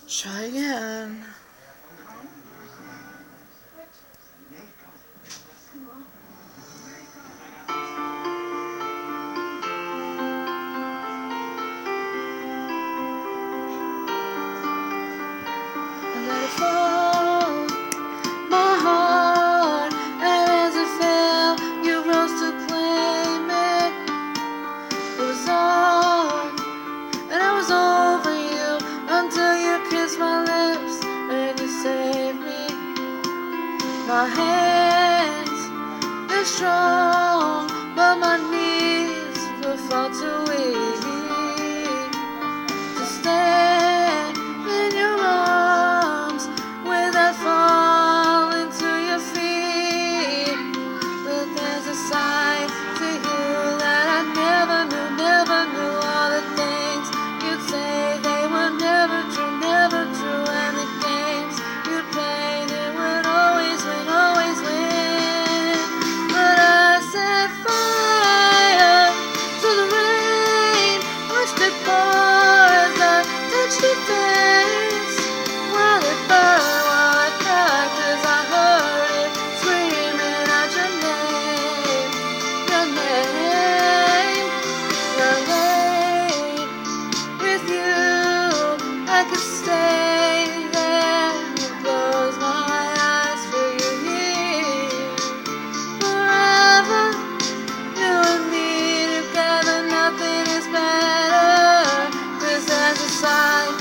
Try again. I let it fall, my heart, and as it fell, you rose to claim it. It was on, and I was over you until you kissed my lips and you saved me. My hands, they're strong, but my knees were far too weak to stand in your arms without falling to your feet. But there's a side to you that I never knew. All the things you'd say, they were never true. And the games you'd play, they would always win. But I set fire to the rain, watched it pour as I touched your face. While it burned, while I cried, 'cause I heard it screaming out your name, your name, your name. With you, I could stay there and close my eyes for you here. Forever, you and me together, nothing is better. 'Cause there's a side